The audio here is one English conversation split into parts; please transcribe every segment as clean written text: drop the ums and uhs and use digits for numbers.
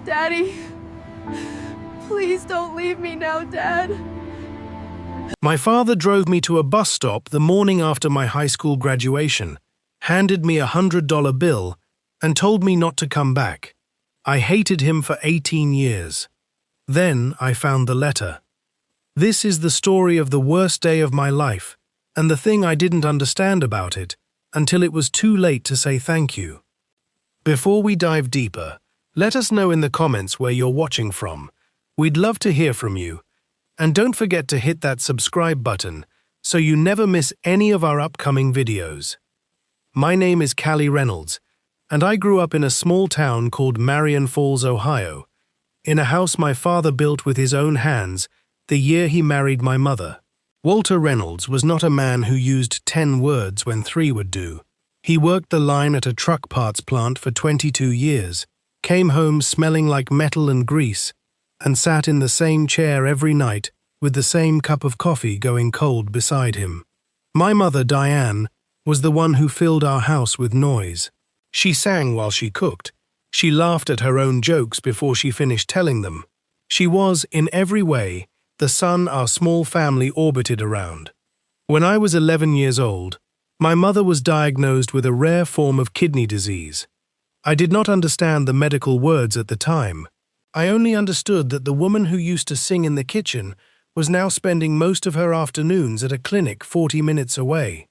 Daddy, please don't leave me now, Dad. My father drove me to a bus stop the morning after my high school graduation, handed me a $100 bill, and told me not to come back. I hated him for 18 years. Then I found the letter. This is the story of the worst day of my life, and the thing I didn't understand about it, until it was too late to say thank you. Before we dive deeper, let us know in the comments where you're watching from. We'd love to hear from you. And don't forget to hit that subscribe button so you never miss any of our upcoming videos. My name is Callie Reynolds, and I grew up in a small town called Marion Falls, Ohio, in a house my father built with his own hands the year he married my mother. Walter Reynolds was not a man who used 10 words when 3 would do. He worked the line at a truck parts plant for 22 years, came home smelling like metal and grease, and sat in the same chair every night with the same cup of coffee going cold beside him. My mother, Diane, was the one who filled our house with noise. She sang while she cooked. She laughed at her own jokes before she finished telling them. She was, in every way, the sun our small family orbited around. When I was 11 years old, my mother was diagnosed with a rare form of kidney disease. I did not understand the medical words at the time. I only understood that the woman who used to sing in the kitchen was now spending most of her afternoons at a clinic 40 minutes away,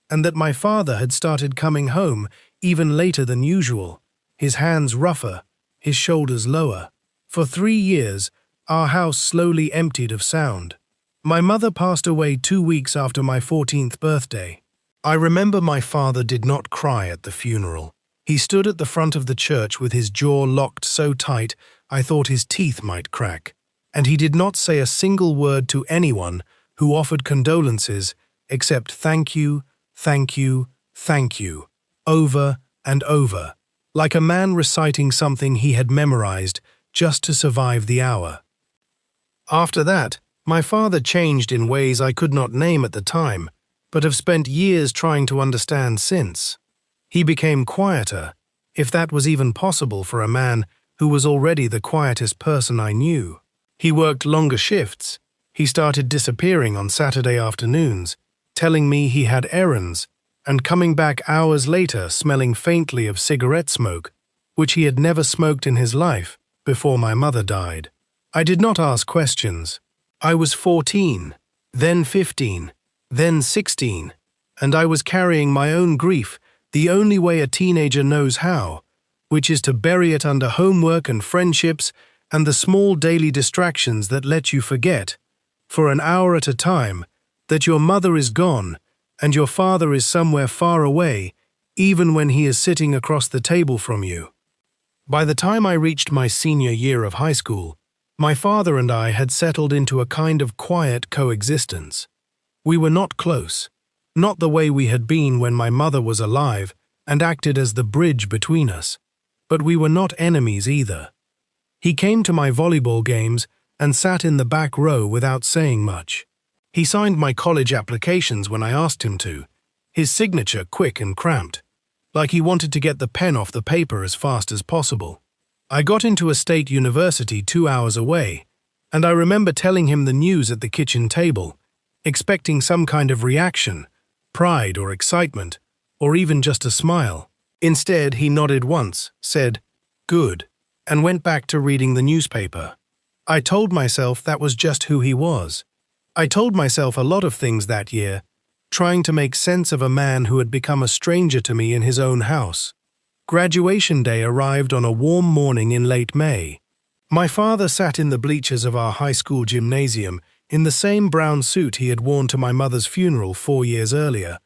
and that my father had started coming home even later than usual, his hands rougher, his shoulders lower. For 3 years, our house slowly emptied of sound. My mother passed away 2 weeks after my 14th birthday. I remember my father did not cry at the funeral. He stood at the front of the church with his jaw locked so tight I thought his teeth might crack, and he did not say a single word to anyone who offered condolences except thank you, thank you, thank you, over and over, like a man reciting something he had memorized just to survive the hour. After that, my father changed in ways I could not name at the time, but have spent years trying to understand since. He became quieter, if that was even possible for a man who was already the quietest person I knew. He worked longer shifts. He started disappearing on Saturday afternoons, telling me he had errands, and coming back hours later smelling faintly of cigarette smoke, which he had never smoked in his life before my mother died. I did not ask questions. I was 14, then 15, then 16, and I was carrying my own grief the only way a teenager knows how, which is to bury it under homework and friendships and the small daily distractions that let you forget, for an hour at a time, that your mother is gone and your father is somewhere far away, even when he is sitting across the table from you. By the time I reached my senior year of high school, my father and I had settled into a kind of quiet coexistence. We were not close, not the way we had been when my mother was alive and acted as the bridge between us. But we were not enemies either. He came to my volleyball games and sat in the back row without saying much. He signed my college applications when I asked him to, his signature quick and cramped, like he wanted to get the pen off the paper as fast as possible. I got into a state university 2 hours away, and I remember telling him the news at the kitchen table, expecting some kind of reaction, pride or excitement, or even just a smile. Instead, he nodded once, said, "Good," and went back to reading the newspaper. I told myself that was just who he was. I told myself a lot of things that year, trying to make sense of a man who had become a stranger to me in his own house. Graduation day arrived on a warm morning in late May. My father sat in the bleachers of our high school gymnasium in the same brown suit he had worn to my mother's funeral 4 years earlier,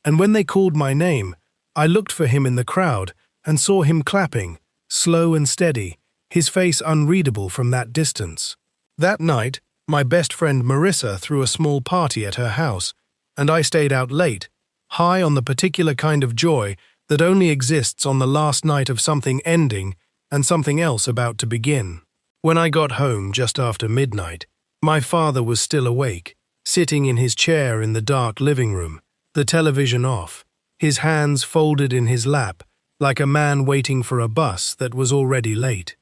and when they called my name, I looked for him in the crowd and saw him clapping, slow and steady, his face unreadable from that distance. That night, my best friend Marissa threw a small party at her house, and I stayed out late, high on the particular kind of joy that only exists on the last night of something ending and something else about to begin. When I got home just after midnight, my father was still awake, sitting in his chair in the dark living room, the television off, his hands folded in his lap, like a man waiting for a bus that was already late.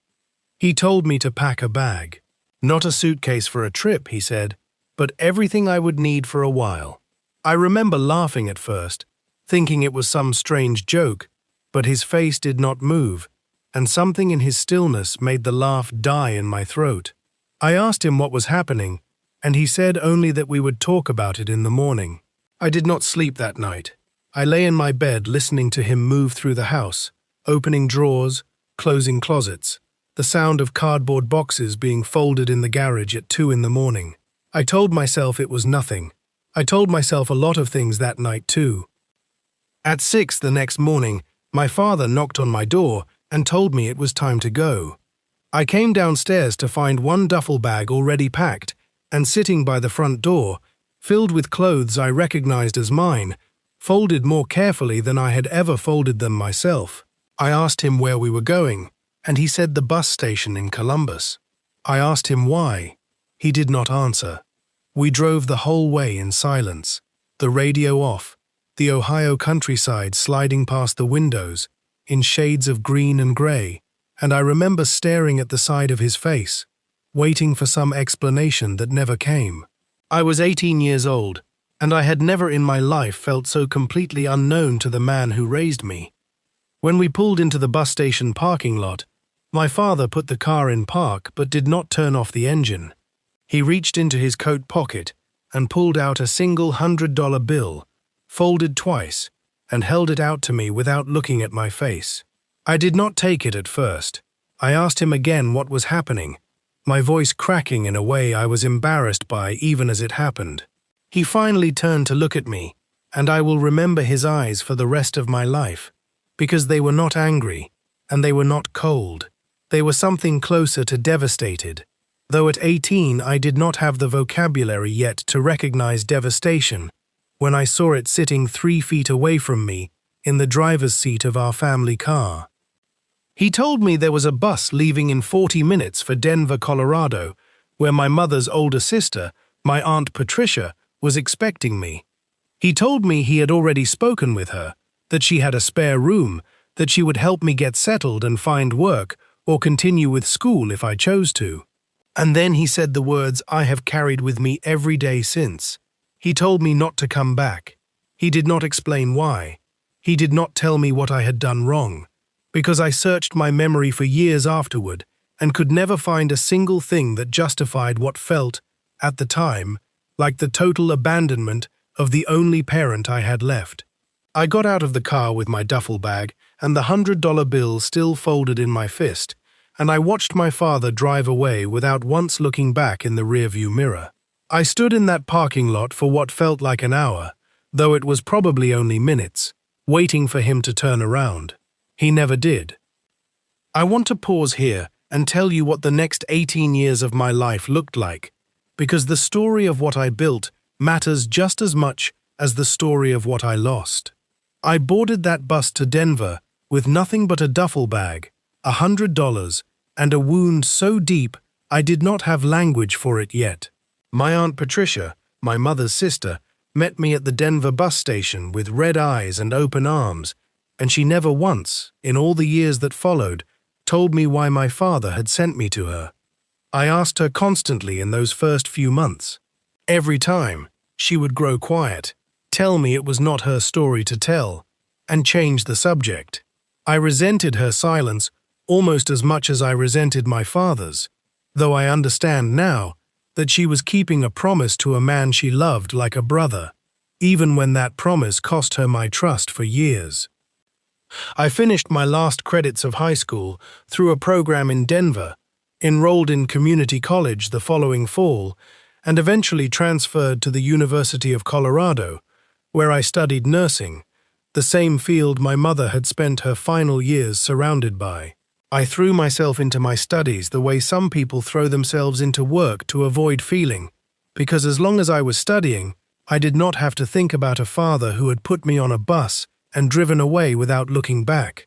He told me to pack a bag. Not a suitcase for a trip, he said, but everything I would need for a while. I remember laughing at first, thinking it was some strange joke, but his face did not move, and something in his stillness made the laugh die in my throat. I asked him what was happening, and he said only that we would talk about it in the morning. I did not sleep that night. I lay in my bed listening to him move through the house, opening drawers, closing closets, the sound of cardboard boxes being folded in the garage at 2 in the morning. I told myself it was nothing. I told myself a lot of things that night too. At 6 the next morning, my father knocked on my door and told me it was time to go. I came downstairs to find one duffel bag already packed and sitting by the front door, filled with clothes I recognized as mine, folded more carefully than I had ever folded them myself. I asked him where we were going, and he said the bus station in Columbus. I asked him why. He did not answer. We drove the whole way in silence, the radio off, the Ohio countryside sliding past the windows, in shades of green and gray, and I remember staring at the side of his face, waiting for some explanation that never came. I was 18 years old, and I had never in my life felt so completely unknown to the man who raised me. When we pulled into the bus station parking lot, my father put the car in park but did not turn off the engine. He reached into his coat pocket and pulled out a single $100 bill, folded twice, and held it out to me without looking at my face. I did not take it at first. I asked him again what was happening, my voice cracking in a way I was embarrassed by even as it happened. He finally turned to look at me, and I will remember his eyes for the rest of my life, because they were not angry, and they were not cold. They were something closer to devastated. Though at 18 I did not have the vocabulary yet to recognize devastation, when I saw it sitting 3 feet away from me in the driver's seat of our family car. He told me there was a bus leaving in 40 minutes for Denver, Colorado, where my mother's older sister, my Aunt Patricia, was expecting me. He told me he had already spoken with her, that she had a spare room, that she would help me get settled and find work or continue with school if I chose to. And then he said the words I have carried with me every day since. He told me not to come back. He did not explain why. He did not tell me what I had done wrong, because I searched my memory for years afterward and could never find a single thing that justified what felt, at the time, like the total abandonment of the only parent I had left. I got out of the car with my duffel bag and the $100 bill still folded in my fist, and I watched my father drive away without once looking back in the rearview mirror. I stood in that parking lot for what felt like an hour, though it was probably only minutes, waiting for him to turn around. He never did. I want to pause here and tell you what the next 18 years of my life looked like, because the story of what I built matters just as much as the story of what I lost. I boarded that bus to Denver with nothing but a duffel bag, $100, and a wound so deep I did not have language for it yet. My Aunt Patricia, my mother's sister, met me at the Denver bus station with red eyes and open arms, and she never once, in all the years that followed, told me why my father had sent me to her. I asked her constantly in those first few months. Every time, she would grow quiet, tell me it was not her story to tell, and change the subject. I resented her silence almost as much as I resented my father's, though I understand now that she was keeping a promise to a man she loved like a brother, even when that promise cost her my trust for years. I finished my last credits of high school through a program in Denver, enrolled in community college the following fall, and eventually transferred to the University of Colorado, where I studied nursing, the same field my mother had spent her final years surrounded by. I threw myself into my studies the way some people throw themselves into work to avoid feeling, because as long as I was studying, I did not have to think about a father who had put me on a bus and driven away without looking back.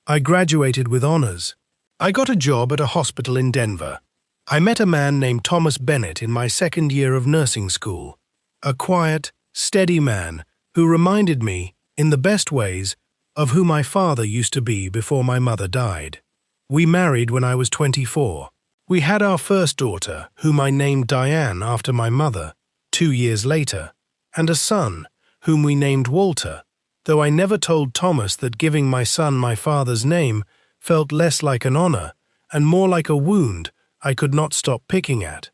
I graduated with honors. I got a job at a hospital in Denver. I met a man named Thomas Bennett in my second year of nursing school, a quiet, steady man who reminded me, in the best ways, of who my father used to be before my mother died. We married when I was 24. We had our first daughter, whom I named Diane after my mother, 2 years later, and a son, whom we named Walter, though I never told Thomas that giving my son my father's name felt less like an honor and more like a wound I could not stop picking at.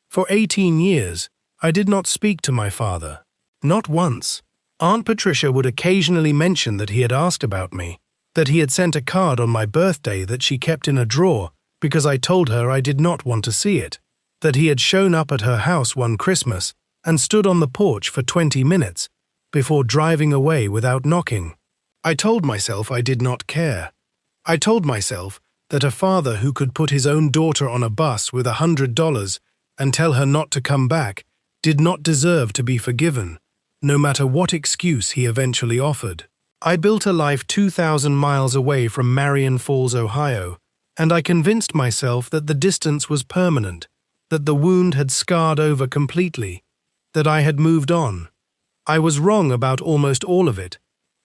For 18 years, I did not speak to my father. Not once. Aunt Patricia would occasionally mention that he had asked about me, that he had sent a card on my birthday that she kept in a drawer because I told her I did not want to see it, that he had shown up at her house one Christmas and stood on the porch for 20 minutes before driving away without knocking. I told myself I did not care. I told myself that a father who could put his own daughter on a bus with $100 and tell her not to come back did not deserve to be forgiven, no matter what excuse he eventually offered. I built a life 2,000 miles away from Marion Falls, Ohio, and I convinced myself that the distance was permanent, that the wound had scarred over completely, that I had moved on. I was wrong about almost all of it,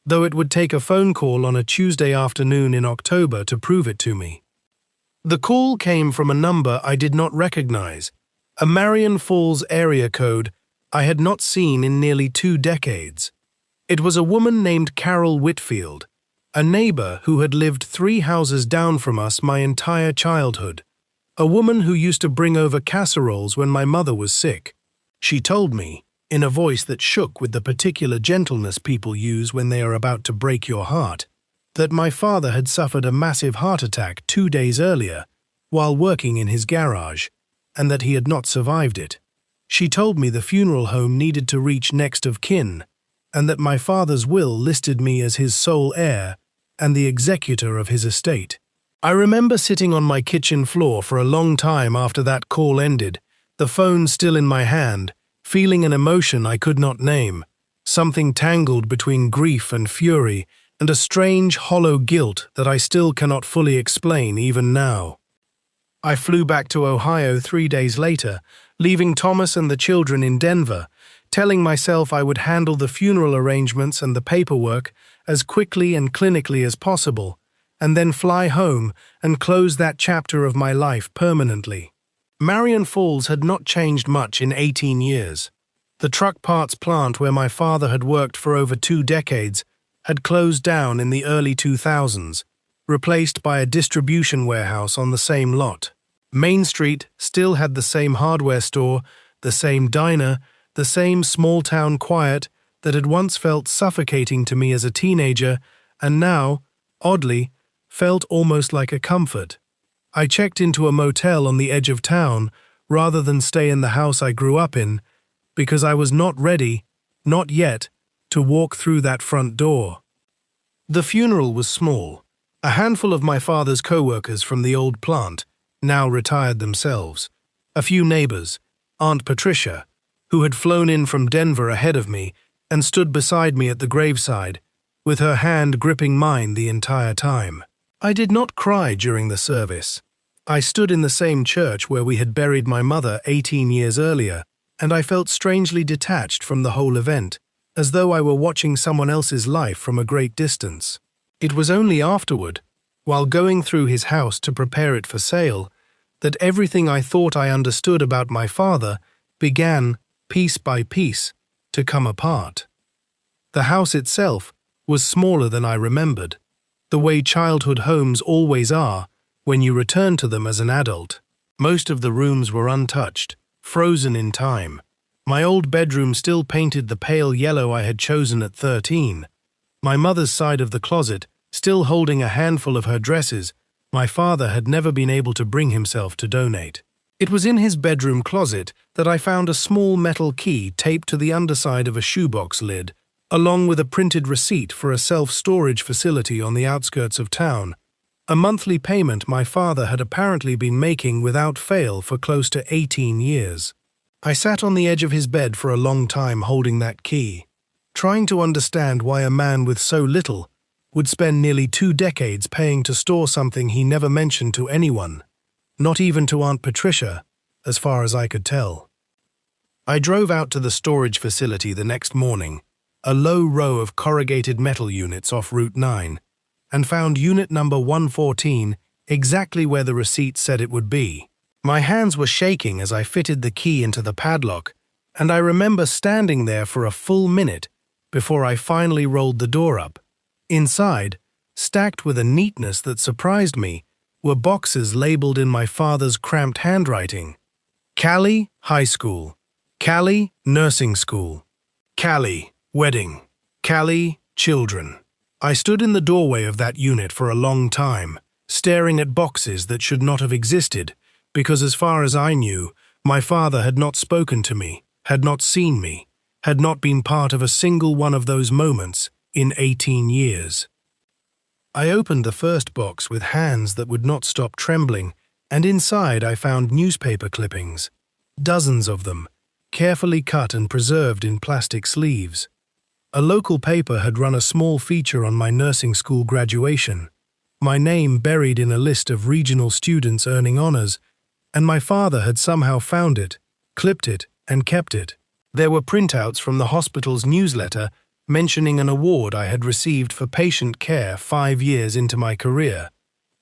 though it would take a phone call on a Tuesday afternoon in October to prove it to me. The call came from a number I did not recognize, a Marion Falls area code I had not seen in nearly 2 decades. It was a woman named Carol Whitfield, a neighbor who had lived 3 houses down from us my entire childhood, a woman who used to bring over casseroles when my mother was sick. She told me, in a voice that shook with the particular gentleness people use when they are about to break your heart, that my father had suffered a massive heart attack 2 days earlier while working in his garage, and that he had not survived it. She told me the funeral home needed to reach next of kin, and that my father's will listed me as his sole heir and the executor of his estate. I remember sitting on my kitchen floor for a long time after that call ended, the phone still in my hand, feeling an emotion I could not name, something tangled between grief and fury, and a strange, hollow guilt that I still cannot fully explain even now. I flew back to Ohio 3 days later, leaving Thomas and the children in Denver, telling myself I would handle the funeral arrangements and the paperwork as quickly and clinically as possible, and then fly home and close that chapter of my life permanently. Marion Falls had not changed much in 18 years. The truck parts plant where my father had worked for over 2 decades had closed down in the early 2000s, replaced by a distribution warehouse on the same lot. Main Street still had the same hardware store, the same diner, the same small-town quiet that had once felt suffocating to me as a teenager and now, oddly, felt almost like a comfort. I checked into a motel on the edge of town rather than stay in the house I grew up in because I was not ready, not yet, to walk through that front door. The funeral was small. A handful of my father's co-workers from the old plant, now retired themselves, a few neighbors, Aunt Patricia, who had flown in from Denver ahead of me and stood beside me at the graveside, with her hand gripping mine the entire time. I did not cry during the service. I stood in the same church where we had buried my mother 18 years earlier, and I felt strangely detached from the whole event, as though I were watching someone else's life from a great distance. It was only afterward, while going through his house to prepare it for sale, that everything I thought I understood about my father began, piece by piece, to come apart. The house itself was smaller than I remembered, the way childhood homes always are when you return to them as an adult. Most of the rooms were untouched, frozen in time. My old bedroom still painted the pale yellow I had chosen at 13. My mother's side of the closet still holding a handful of her dresses my father had never been able to bring himself to donate. It was in his bedroom closet that I found a small metal key taped to the underside of a shoebox lid, along with a printed receipt for a self-storage facility on the outskirts of town, a monthly payment my father had apparently been making without fail for close to 18 years. I sat on the edge of his bed for a long time holding that key, trying to understand why a man with so little would spend nearly 2 decades paying to store something he never mentioned to anyone, not even to Aunt Patricia, as far as I could tell. I drove out to the storage facility the next morning, a low row of corrugated metal units off Route 9, and found unit number 114 exactly where the receipt said it would be. My hands were shaking as I fitted the key into the padlock, and I remember standing there for a full minute before I finally rolled the door up. Inside, stacked with a neatness that surprised me, were boxes labeled in my father's cramped handwriting. Callie, High School. Callie, Nursing School. Callie, Wedding. Callie, Children. I stood in the doorway of that unit for a long time, staring at boxes that should not have existed, because as far as I knew, my father had not spoken to me, had not seen me, had not been part of a single one of those moments in 18 years. I opened the first box with hands that would not stop trembling, and inside I found newspaper clippings, dozens of them, carefully cut and preserved in plastic sleeves. A local paper had run a small feature on my nursing school graduation, my name buried in a list of regional students earning honors, and my father had somehow found it, clipped it, and kept it. There were printouts from the hospital's newsletter mentioning an award I had received for patient care 5 years into my career.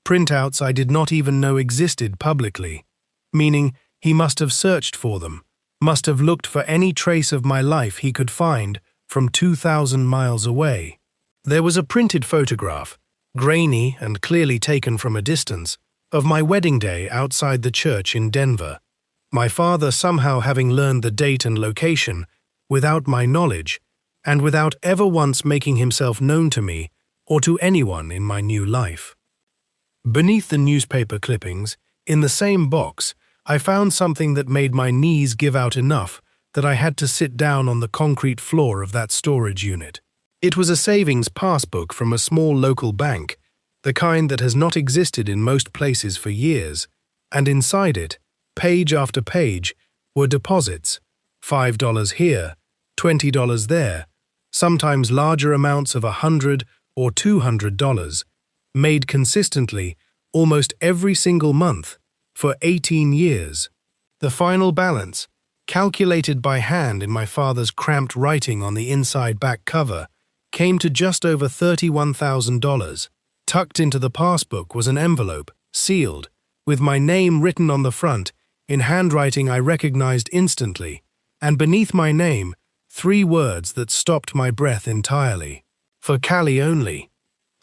Printouts I did not even know existed publicly, meaning he must have searched for them, must have looked for any trace of my life he could find from 2,000 miles away. There was a printed photograph, grainy and clearly taken from a distance, of my wedding day outside the church in Denver, my father somehow having learned the date and location without my knowledge and without ever once making himself known to me or to anyone in my new life. Beneath the newspaper clippings, in the same box, I found something that made my knees give out enough that I had to sit down on the concrete floor of that storage unit. It was a savings passbook from a small local bank, the kind that has not existed in most places for years, and inside it, page after page, were deposits, $5 here, $20 there, sometimes larger amounts of $100 or $200, made consistently almost every single month for 18 years. The final balance, calculated by hand in my father's cramped writing on the inside back cover, came to just over $31,000. Tucked into the passbook was an envelope, sealed, with my name written on the front in handwriting I recognized instantly, and beneath my name, 3 words that stopped my breath entirely. For Callie only.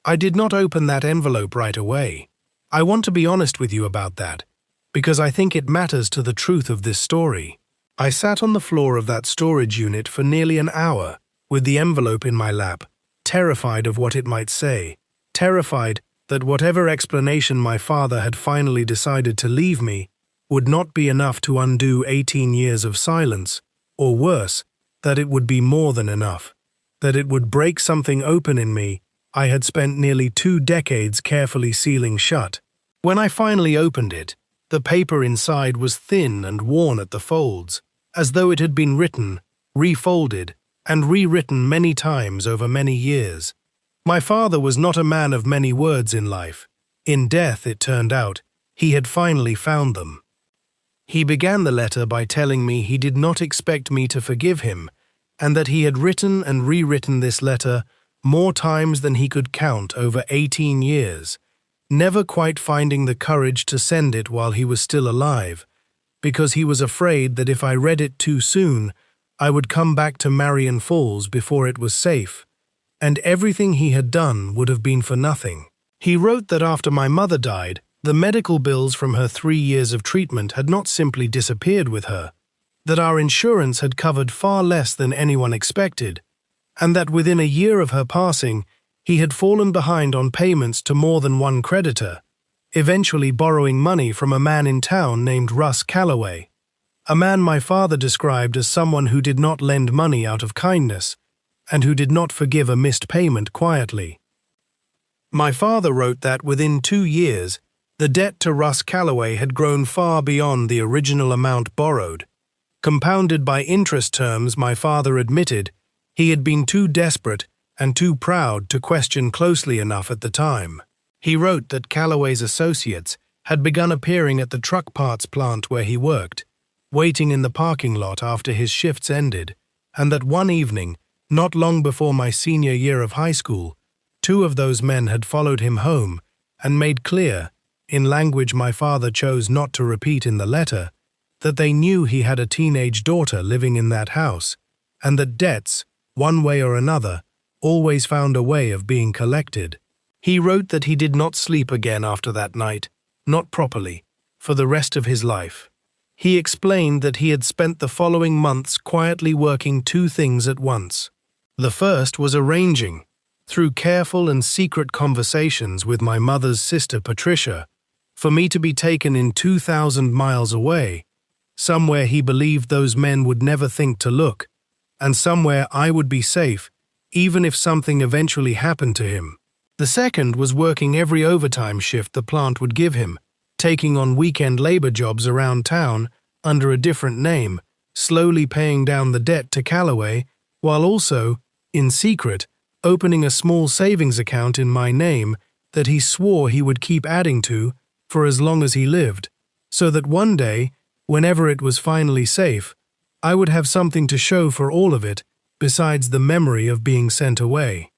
I did not open that envelope right away. I want to be honest with you about that, because I think it matters to the truth of this story. I sat on the floor of that storage unit for nearly an hour, with the envelope in my lap, terrified of what it might say, terrified that whatever explanation my father had finally decided to leave me would not be enough to undo 18 years of silence, or worse, that it would be more than enough, that it would break something open in me I had spent nearly 2 decades carefully sealing shut. When I finally opened it, the paper inside was thin and worn at the folds, as though it had been written, refolded, and rewritten many times over many years. My father was not a man of many words in life. In death, it turned out, he had finally found them. He began the letter by telling me he did not expect me to forgive him, and that he had written and rewritten this letter more times than he could count over 18 years, never quite finding the courage to send it while he was still alive, because he was afraid that if I read it too soon, I would come back to Marion Falls before it was safe, and everything he had done would have been for nothing. He wrote that after my mother died, the medical bills from her 3 years of treatment had not simply disappeared with her, that our insurance had covered far less than anyone expected, and that within a year of her passing, he had fallen behind on payments to more than one creditor, eventually borrowing money from a man in town named Russ Calloway, a man my father described as someone who did not lend money out of kindness, and who did not forgive a missed payment quietly. My father wrote that within 2 years, the debt to Russ Calloway had grown far beyond the original amount borrowed. Compounded by interest terms, my father admitted he had been too desperate and too proud to question closely enough at the time. He wrote that Calloway's associates had begun appearing at the truck parts plant where he worked, waiting in the parking lot after his shifts ended, and that one evening, Not long before my senior year of high school, two of those men had followed him home and made clear, in language my father chose not to repeat in the letter, that they knew he had a teenage daughter living in that house, and that debts, one way or another, always found a way of being collected. He wrote that he did not sleep again after that night, not properly, for the rest of his life. He explained that he had spent the following months quietly working two things at once. The first was arranging, through careful and secret conversations with my mother's sister Patricia, for me to be taken in 2,000 miles away, somewhere he believed those men would never think to look, and somewhere I would be safe, even if something eventually happened to him. The second was working every overtime shift the plant would give him, taking on weekend labor jobs around town under a different name, slowly paying down the debt to Callaway, while also, in secret, opening a small savings account in my name that he swore he would keep adding to for as long as he lived, so that one day, whenever it was finally safe, I would have something to show for all of it besides the memory of being sent away.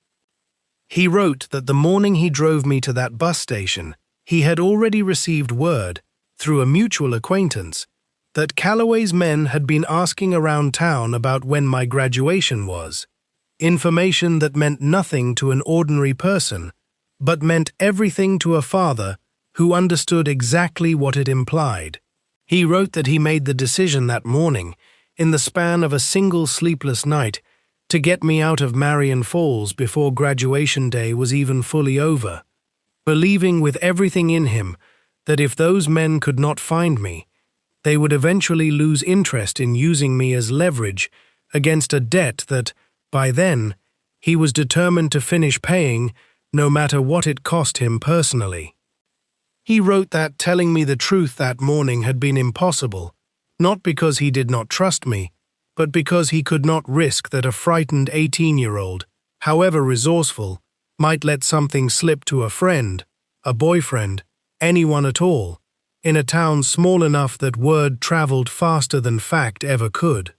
He wrote that the morning he drove me to that bus station, he had already received word, through a mutual acquaintance, that Callaway's men had been asking around town about when my graduation was, information that meant nothing to an ordinary person, but meant everything to a father who understood exactly what it implied. He wrote that he made the decision that morning, in the span of a single sleepless night, to get me out of Marion Falls before graduation day was even fully over, believing with everything in him that if those men could not find me, they would eventually lose interest in using me as leverage against a debt that, by then, he was determined to finish paying no matter what it cost him personally. He wrote that telling me the truth that morning had been impossible, not because he did not trust me, but because he could not risk that a frightened 18-year-old, however resourceful, might let something slip to a friend, a boyfriend, anyone at all, in a town small enough that word traveled faster than fact ever could.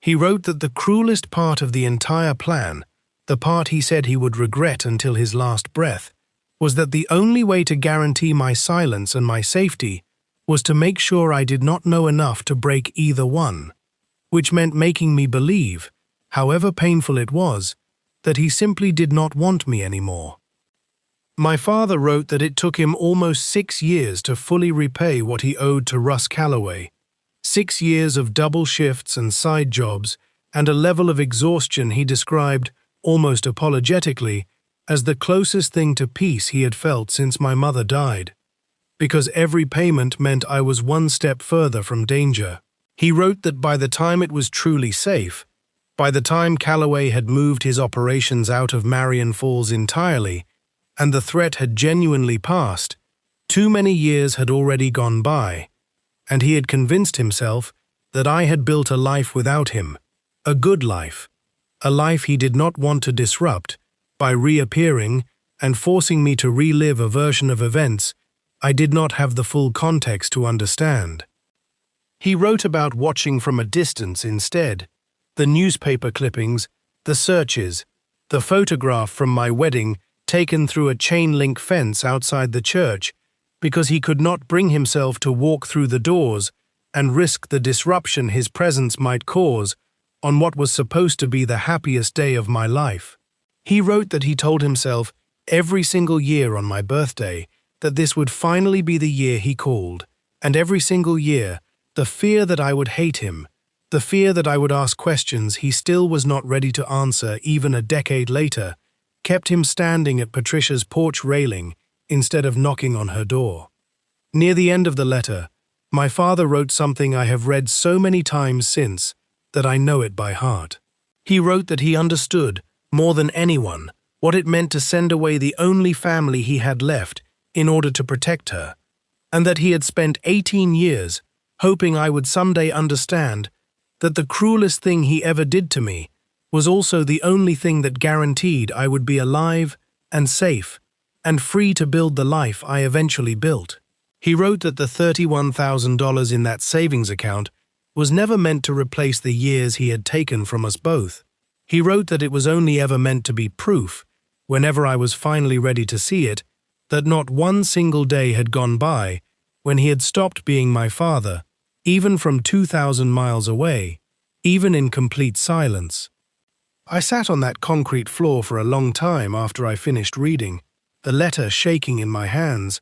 He wrote that the cruelest part of the entire plan, the part he said he would regret until his last breath, was that the only way to guarantee my silence and my safety was to make sure I did not know enough to break either one, which meant making me believe, however painful it was, that he simply did not want me anymore. My father wrote that it took him almost 6 years to fully repay what he owed to Russ Callaway, 6 years of double shifts and side jobs, and a level of exhaustion he described, almost apologetically, as the closest thing to peace he had felt since my mother died, because every payment meant I was one step further from danger. He wrote that by the time it was truly safe, by the time Callaway had moved his operations out of Marion Falls entirely, and the threat had genuinely passed, too many years had already gone by, and he had convinced himself that I had built a life without him, a good life, a life he did not want to disrupt by reappearing and forcing me to relive a version of events I did not have the full context to understand. He wrote about watching from a distance instead, the newspaper clippings, the searches, the photograph from my wedding taken through a chain-link fence outside the church, because he could not bring himself to walk through the doors and risk the disruption his presence might cause on what was supposed to be the happiest day of my life. He wrote that he told himself every single year on my birthday that this would finally be the year he called, and every single year, the fear that I would hate him, the fear that I would ask questions he still was not ready to answer even a decade later, kept him standing at Patricia's porch railing instead of knocking on her door. Near the end of the letter, my father wrote something I have read so many times since that I know it by heart. He wrote that he understood, more than anyone, what it meant to send away the only family he had left in order to protect her, and that he had spent 18 years hoping I would someday understand that the cruelest thing he ever did to me was also the only thing that guaranteed I would be alive and safe and free to build the life I eventually built. He wrote that the $31,000 in that savings account was never meant to replace the years he had taken from us both. He wrote that it was only ever meant to be proof, whenever I was finally ready to see it, that not one single day had gone by when he had stopped being my father, even from 2,000 miles away, even in complete silence. I sat on that concrete floor for a long time after I finished reading, the letter shaking in my hands,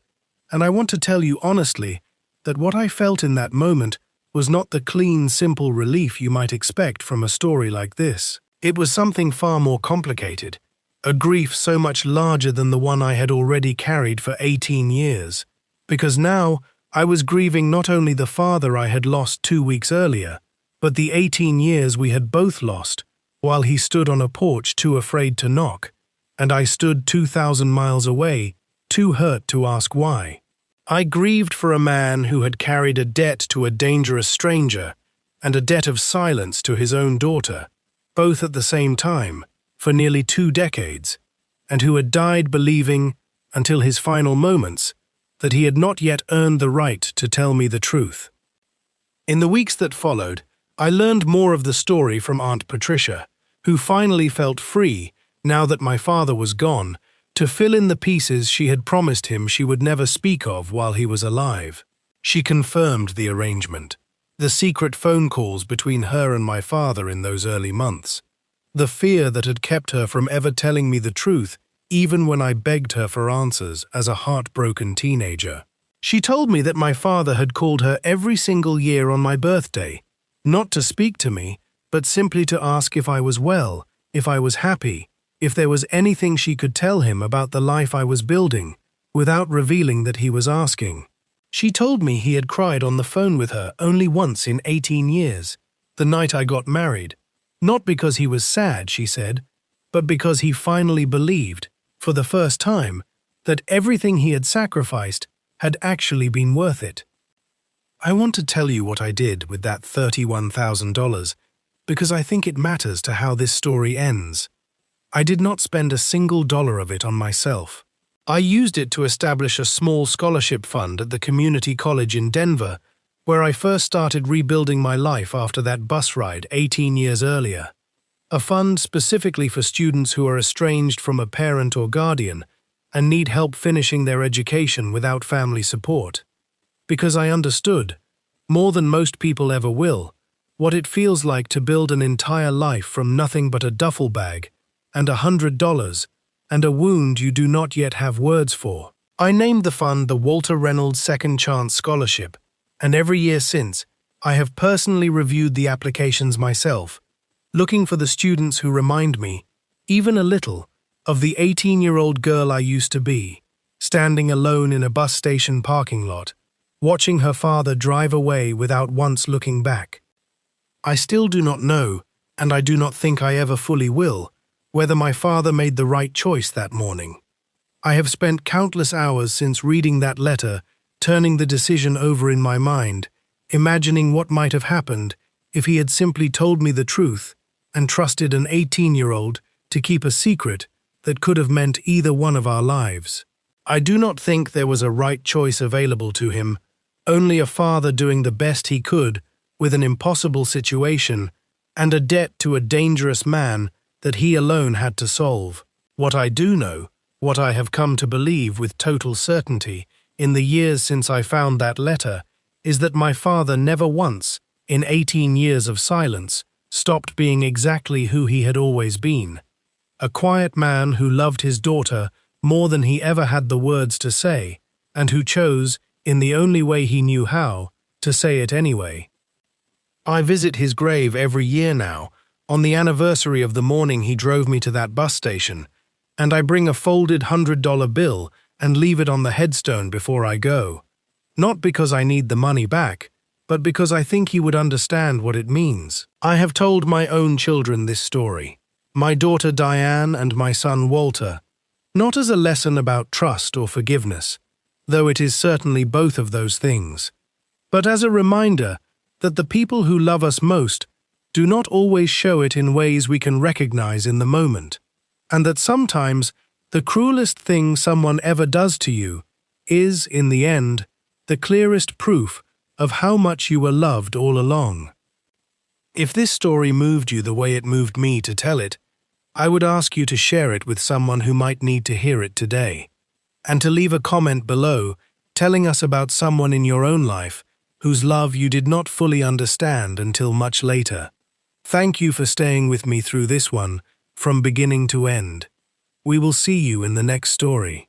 and I want to tell you honestly that what I felt in that moment was not the clean, simple relief you might expect from a story like this. It was something far more complicated, a grief so much larger than the one I had already carried for 18 years, because now I was grieving not only the father I had lost 2 weeks earlier, but the 18 years we had both lost, while he stood on a porch too afraid to knock, and I stood 2,000 miles away, too hurt to ask why. I grieved for a man who had carried a debt to a dangerous stranger and a debt of silence to his own daughter, both at the same time, for nearly 2 decades, and who had died believing, until his final moments, that he had not yet earned the right to tell me the truth. In the weeks that followed, I learned more of the story from Aunt Patricia, who finally felt free, now that my father was gone, to fill in the pieces she had promised him she would never speak of while he was alive. She confirmed the arrangement, the secret phone calls between her and my father in those early months, the fear that had kept her from ever telling me the truth even when I begged her for answers as a heartbroken teenager. She told me that my father had called her every single year on my birthday, not to speak to me, but simply to ask if I was well, if I was happy, if there was anything she could tell him about the life I was building, without revealing that he was asking. She told me he had cried on the phone with her only once in 18 years, the night I got married, not because he was sad, she said, but because he finally believed, for the first time, that everything he had sacrificed had actually been worth it. I want to tell you what I did with that $31,000 because I think it matters to how this story ends. I did not spend a single dollar of it on myself. I used it to establish a small scholarship fund at the community college in Denver, where I first started rebuilding my life after that bus ride 18 years earlier. A fund specifically for students who are estranged from a parent or guardian and need help finishing their education without family support. Because I understood, more than most people ever will, what it feels like to build an entire life from nothing but a duffel bag and $100 and a wound you do not yet have words for. I named the fund the Walter Reynolds Second Chance Scholarship, and every year since, I have personally reviewed the applications myself, looking for the students who remind me, even a little, of the 18-year-old girl I used to be, standing alone in a bus station parking lot, watching her father drive away without once looking back. I still do not know, and I do not think I ever fully will, whether my father made the right choice that morning. I have spent countless hours since reading that letter, turning the decision over in my mind, imagining what might have happened if he had simply told me the truth and trusted an 18-year-old to keep a secret that could have meant either one of our lives. I do not think there was a right choice available to him, only a father doing the best he could with an impossible situation and a debt to a dangerous man that he alone had to solve. What I do know, what I have come to believe with total certainty in the years since I found that letter, is that my father never once, in 18 years of silence, stopped being exactly who he had always been. A quiet man who loved his daughter more than he ever had the words to say, and who chose, in the only way he knew how, to say it anyway. I visit his grave every year now, on the anniversary of the morning he drove me to that bus station, and I bring a folded $100 bill and leave it on the headstone before I go. Not because I need the money back, but because I think he would understand what it means. I have told my own children this story, my daughter Diane and my son Walter, not as a lesson about trust or forgiveness, though it is certainly both of those things, but as a reminder that the people who love us most do not always show it in ways we can recognize in the moment, and that sometimes the cruelest thing someone ever does to you is, in the end, the clearest proof of how much you were loved all along. If this story moved you the way it moved me to tell it, I would ask you to share it with someone who might need to hear it today, and to leave a comment below telling us about someone in your own life whose love you did not fully understand until much later. Thank you for staying with me through this one, from beginning to end. We will see you in the next story.